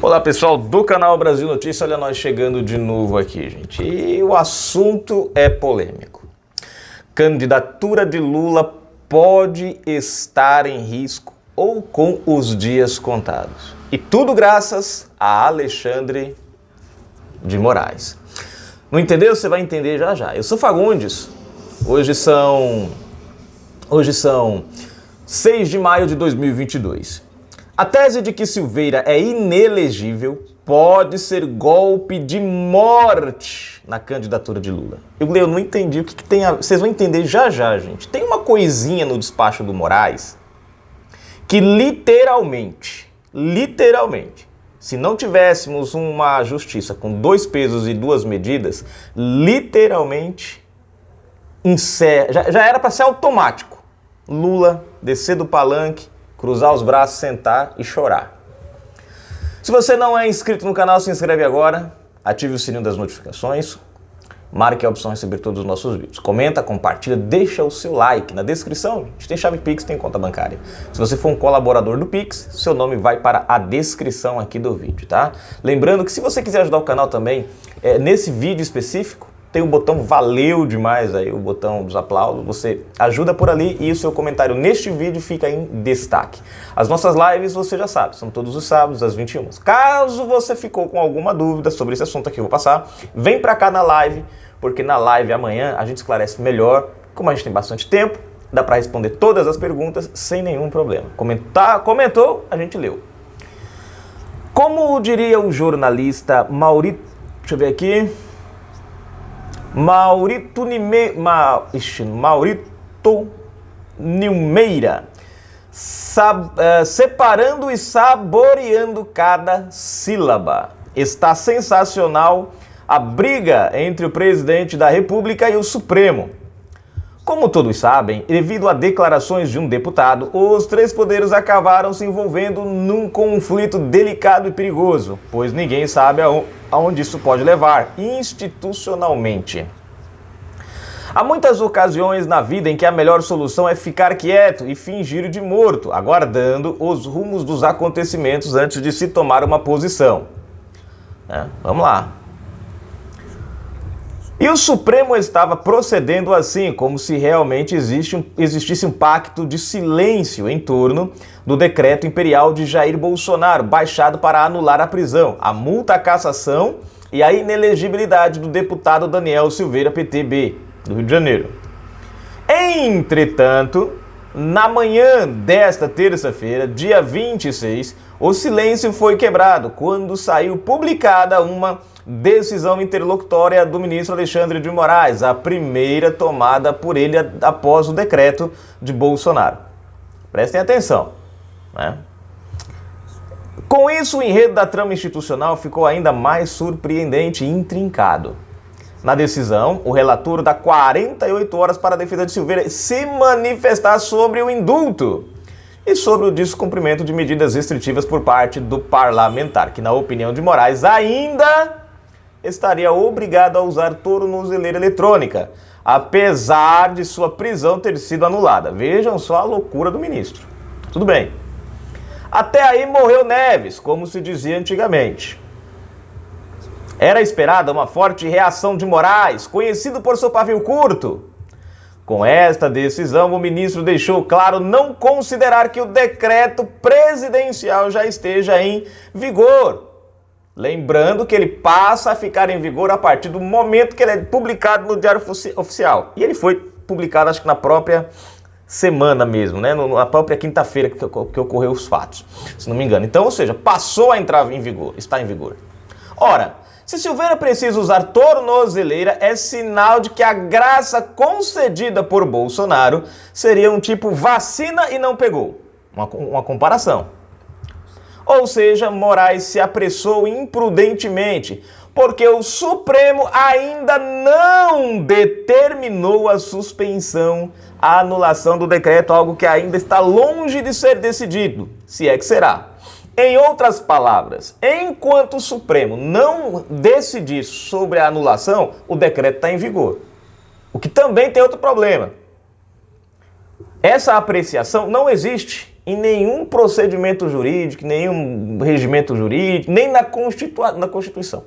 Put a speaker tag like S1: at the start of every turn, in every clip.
S1: Olá pessoal do canal Brasil Notícia, olha nós chegando de novo aqui, gente. E o assunto é polêmico. Candidatura de Lula pode estar em risco ou com os dias contados. E tudo graças a Alexandre de Moraes. Não entendeu? Você vai entender já já. Eu sou Fagundes. Hoje são 6 de maio de 2022. A tese de que Silveira é inelegível pode ser golpe de morte na candidatura de Lula. Eu não entendi o que tem a... Vocês vão entender já já, gente. Tem uma coisinha no despacho do Moraes que literalmente, se não tivéssemos uma justiça com 2 pesos e 2 medidas, literalmente já era para ser automático. Lula descer do palanque, cruzar os braços, sentar e chorar. Se você não é inscrito no canal, se inscreve agora, ative o sininho das notificações, marque a opção receber todos os nossos vídeos. Comenta, compartilha, deixa o seu like. Na descrição, a gente tem chave Pix, tem conta bancária. Se você for um colaborador do Pix, seu nome vai para a descrição aqui do vídeo, tá? Lembrando que se você quiser ajudar o canal também, nesse vídeo específico, tem o botão valeu demais aí, o botão dos aplausos, você ajuda por ali e o seu comentário neste vídeo fica em destaque. As nossas lives você já sabe, são todos os sábados às 21h. Caso você ficou com alguma dúvida sobre esse assunto aqui, eu vou passar, vem pra cá na live, porque na live amanhã a gente esclarece melhor, como a gente tem bastante tempo, dá pra responder todas as perguntas sem nenhum problema. Comentou, a gente leu. Como diria o jornalista Maurito, deixa eu ver aqui... Maurito Nilmeira, separando e saboreando cada sílaba. Está sensacional a briga entre o presidente da República e o Supremo. Como todos sabem, devido a declarações de um deputado, os 3 poderes acabaram se envolvendo num conflito delicado e perigoso, pois ninguém sabe aonde isso pode levar institucionalmente. Há muitas ocasiões na vida em que a melhor solução é ficar quieto e fingir de morto, aguardando os rumos dos acontecimentos antes de se tomar uma posição. Vamos lá. E o Supremo estava procedendo assim, como se realmente existisse um pacto de silêncio em torno do decreto imperial de Jair Bolsonaro, baixado para anular a prisão, a multa à cassação e a inelegibilidade do deputado Daniel Silveira, PTB, do Rio de Janeiro. Entretanto, na manhã desta terça-feira, dia 26, o silêncio foi quebrado quando saiu publicada uma decisão interlocutória do ministro Alexandre de Moraes, a primeira tomada por ele após o decreto de Bolsonaro. Prestem atenção, né? Com isso, o enredo da trama institucional ficou ainda mais surpreendente e intrincado. Na decisão, o relator dá 48 horas para a defesa de Silveira se manifestar sobre o indulto e sobre o descumprimento de medidas restritivas por parte do parlamentar, que, na opinião de Moraes, ainda estaria obrigado a usar tornozeleira eletrônica, apesar de sua prisão ter sido anulada. Vejam só a loucura do ministro. Tudo bem. Até aí morreu Neves, como se dizia antigamente. Era esperada uma forte reação de Moraes, conhecido por seu pavio curto. Com esta decisão, o ministro deixou claro não considerar que o decreto presidencial já esteja em vigor. Lembrando que ele passa a ficar em vigor a partir do momento que ele é publicado no Diário Oficial. E ele foi publicado, acho que na própria semana mesmo, né? Na própria quinta-feira que ocorreu os fatos, se não me engano. Então, ou seja, passou a entrar em vigor, está em vigor. Ora, se Silveira precisa usar tornozeleira, é sinal de que a graça concedida por Bolsonaro seria um tipo vacina e não pegou. Uma comparação. Ou seja, Moraes se apressou imprudentemente, porque o Supremo ainda não determinou a suspensão, a anulação do decreto, algo que ainda está longe de ser decidido, se é que será. Em outras palavras, enquanto o Supremo não decidir sobre a anulação, o decreto está em vigor. O que também tem outro problema. Essa apreciação não existe em nenhum procedimento jurídico, nenhum regimento jurídico, nem na Constituição.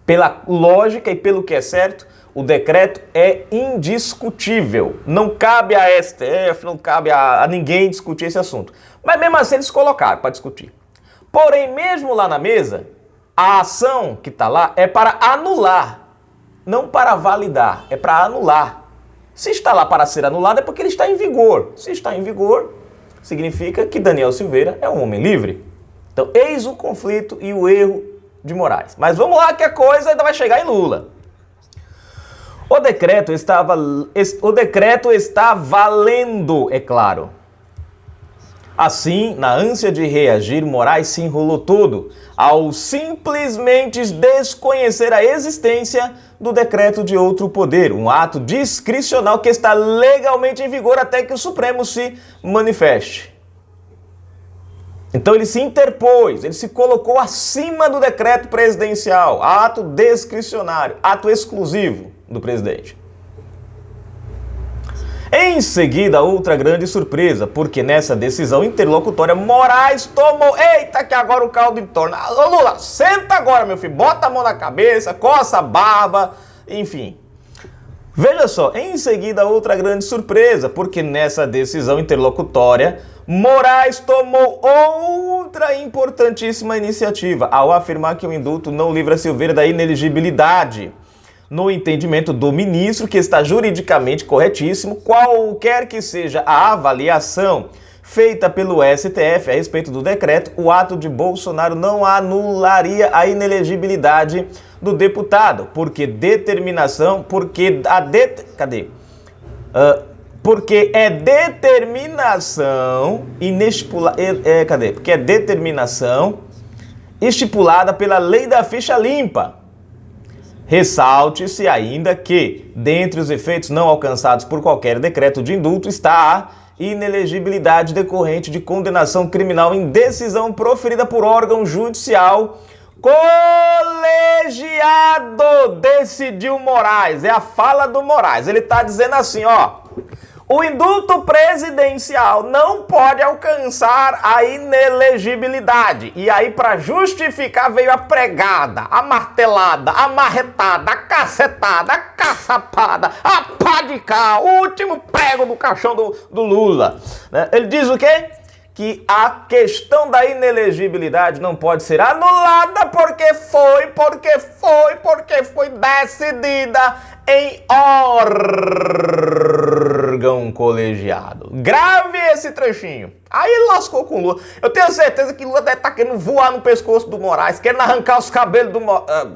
S1: Pela lógica e pelo que é certo, o decreto é indiscutível. Não cabe a STF, não cabe a ninguém discutir esse assunto. Mas mesmo assim eles colocaram para discutir. Porém, mesmo lá na mesa, a ação que está lá é para anular, não para validar, é para anular. Se está lá para ser anulado é porque ele está em vigor. Se está em vigor, significa que Daniel Silveira é um homem livre. Então, eis o conflito e o erro de Moraes. Mas vamos lá que a coisa ainda vai chegar em Lula. O decreto está valendo, é claro. Assim, na ânsia de reagir, Moraes se enrolou todo ao simplesmente desconhecer a existência do decreto de outro poder, um ato discricional que está legalmente em vigor até que o Supremo se manifeste. Então ele se interpôs, ele se colocou acima do decreto presidencial, ato discricionário, ato exclusivo do presidente. Em seguida, outra grande surpresa, porque nessa decisão interlocutória, Moraes tomou... Eita, que agora o caldo entorna. Ô Lula, senta agora, meu filho, bota a mão na cabeça, coça a barba, enfim. Veja só, em seguida, outra grande surpresa, porque nessa decisão interlocutória, Moraes tomou outra importantíssima iniciativa, ao afirmar que o indulto não livra Silveira da inelegibilidade. No entendimento do ministro, que está juridicamente corretíssimo, qualquer que seja a avaliação feita pelo STF a respeito do decreto, o ato de Bolsonaro não anularia a inelegibilidade do deputado, porque determinação, porque é determinação porque é determinação estipulada pela lei da ficha limpa. Ressalte-se ainda que, dentre os efeitos não alcançados por qualquer decreto de indulto, está a inelegibilidade decorrente de condenação criminal em decisão proferida por órgão judicial colegiado, decidiu Moraes. É a fala do Moraes. Ele está dizendo assim, ó... O indulto presidencial não pode alcançar a inelegibilidade. E aí, para justificar, veio a pregada, a martelada, a marretada, a cacetada, a caçapada, a pá de cá, o último prego do caixão do Lula. Ele diz o quê? Que a questão da inelegibilidade não pode ser anulada porque foi decidida em órgão colegiado. Grave esse trechinho. Aí ele lascou com o Lula. Eu tenho certeza que Lula deve estar querendo voar no pescoço do Moraes, querendo arrancar os cabelos do Moraes.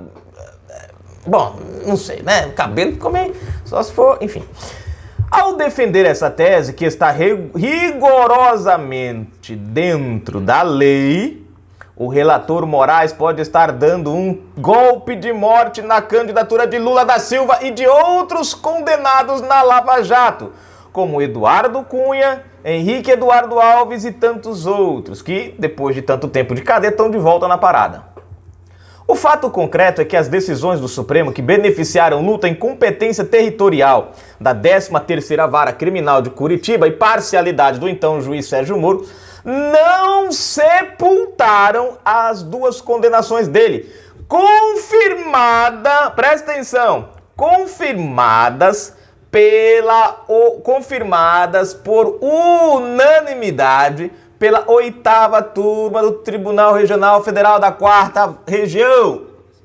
S1: Bom, não sei, né? O cabelo ficou meio... Só se for... Enfim... Ao defender essa tese, que está rigorosamente dentro da lei, o relator Moraes pode estar dando um golpe de morte na candidatura de Lula da Silva e de outros condenados na Lava Jato, como Eduardo Cunha, Henrique Eduardo Alves e tantos outros, que, depois de tanto tempo de cadeia, estão de volta na parada. O fato concreto é que as decisões do Supremo que beneficiaram luta em competência territorial da 13ª Vara Criminal de Curitiba e parcialidade do então juiz Sérgio Moro não sepultaram as duas condenações dele, presta atenção, confirmadas por unanimidade pela 8ª turma do Tribunal Regional Federal da 4ª Região.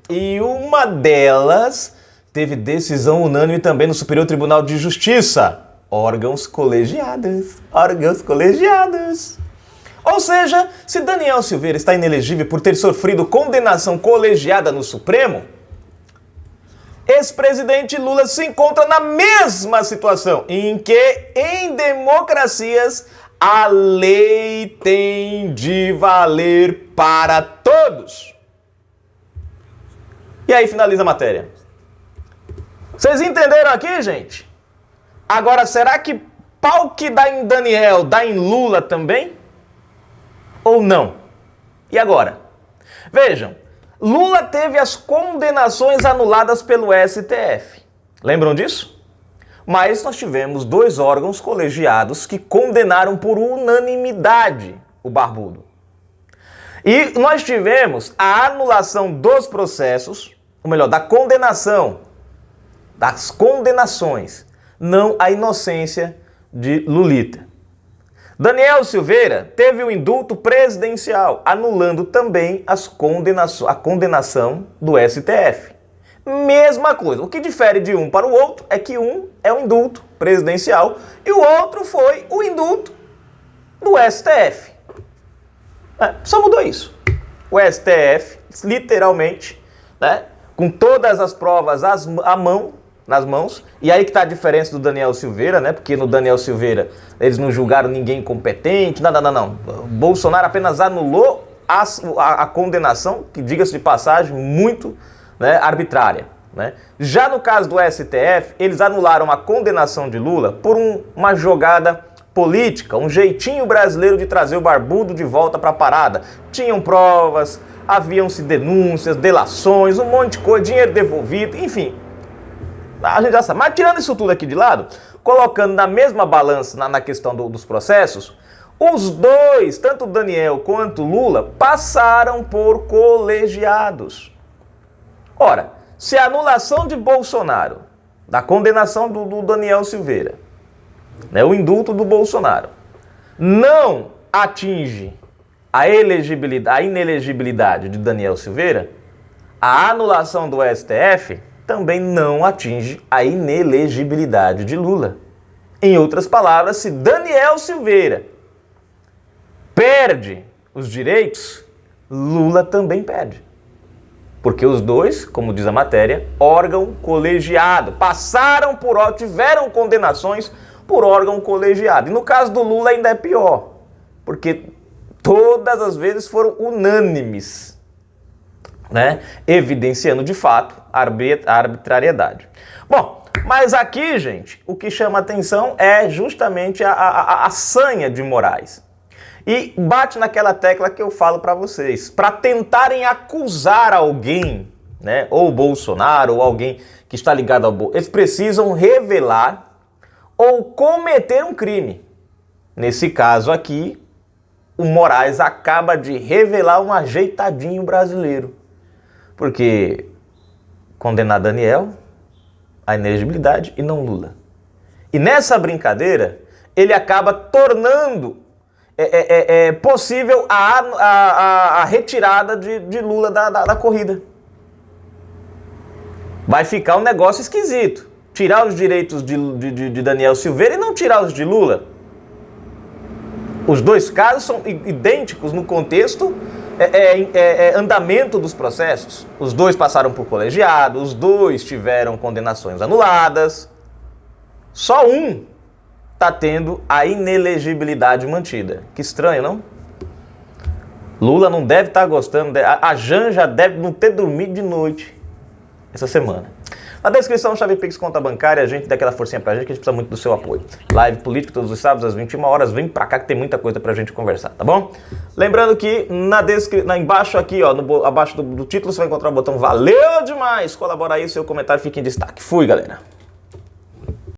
S1: E uma delas teve decisão unânime também no Superior Tribunal de Justiça. Órgãos colegiados. Ou seja, se Daniel Silveira está inelegível por ter sofrido condenação colegiada no Supremo, ex-presidente Lula se encontra na mesma situação em que, em democracias, a lei tem de valer para todos. E aí finaliza a matéria. Vocês entenderam aqui, gente? Agora, será que pau que dá em Daniel, dá em Lula também? Ou não? E agora? Vejam, Lula teve as condenações anuladas pelo STF. Lembram disso? Mas nós tivemos 2 órgãos colegiados que condenaram por unanimidade o Barbudo. E nós tivemos a anulação dos processos, ou melhor, da condenação, das condenações, não a inocência de Lulita. Daniel Silveira teve o indulto presidencial, anulando também a condenação do STF. Mesma coisa. O que difere de um para o outro é que um é o indulto presidencial e o outro foi o indulto do STF. Só mudou isso. O STF, literalmente, né, com todas as provas nas mãos, e aí que está a diferença do Daniel Silveira, né? Porque no Daniel Silveira eles não julgaram ninguém competente, não. Bolsonaro apenas anulou a condenação, que, diga-se de passagem, muito, né, arbitrária, né? Já no caso do STF, eles anularam a condenação de Lula por uma jogada política, um jeitinho brasileiro de trazer o Barbudo de volta para a parada. Tinham provas, haviam-se denúncias, delações, um monte de coisa, dinheiro devolvido, enfim. A gente já sabe. Mas tirando isso tudo aqui de lado, colocando na mesma balança na questão dos processos, os dois, tanto Daniel quanto Lula, passaram por colegiados. Ora, se a anulação de Bolsonaro, da condenação do Daniel Silveira, né, o indulto do Bolsonaro, não atinge a inelegibilidade de Daniel Silveira, a anulação do STF também não atinge a inelegibilidade de Lula. Em outras palavras, se Daniel Silveira perde os direitos, Lula também perde. Porque os dois, como diz a matéria, órgão colegiado, tiveram condenações por órgão colegiado. E no caso do Lula ainda é pior, porque todas as vezes foram unânimes, né? Evidenciando de fato a arbitrariedade. Bom, mas aqui, gente, o que chama atenção é justamente a sanha de Moraes. E bate naquela tecla que eu falo para vocês, para tentarem acusar alguém, né, ou Bolsonaro, ou alguém que está ligado ao Bolsonaro, eles precisam revelar ou cometer um crime. Nesse caso aqui, o Moraes acaba de revelar um ajeitadinho brasileiro. Porque condenar Daniel, a inelegibilidade, e não Lula. E nessa brincadeira, ele acaba tornando possível a retirada de Lula da corrida. Vai ficar um negócio esquisito. Tirar os direitos de Daniel Silveira e não tirar os de Lula. Os dois casos são idênticos no contexto andamento dos processos. Os dois passaram por colegiado, os dois tiveram condenações anuladas. Só um está tendo a inelegibilidade mantida. Que estranho, não? Lula não deve estar gostando, a Janja deve não ter dormido de noite essa semana. Na descrição, chave Pix, conta bancária, a gente dá aquela forcinha pra gente que a gente precisa muito do seu apoio. Live política todos os sábados às 21 horas, vem pra cá que tem muita coisa pra gente conversar, tá bom? Lembrando que embaixo aqui, ó, abaixo do título você vai encontrar o botão Valeu demais! Colabora aí, seu comentário fica em destaque. Fui, galera!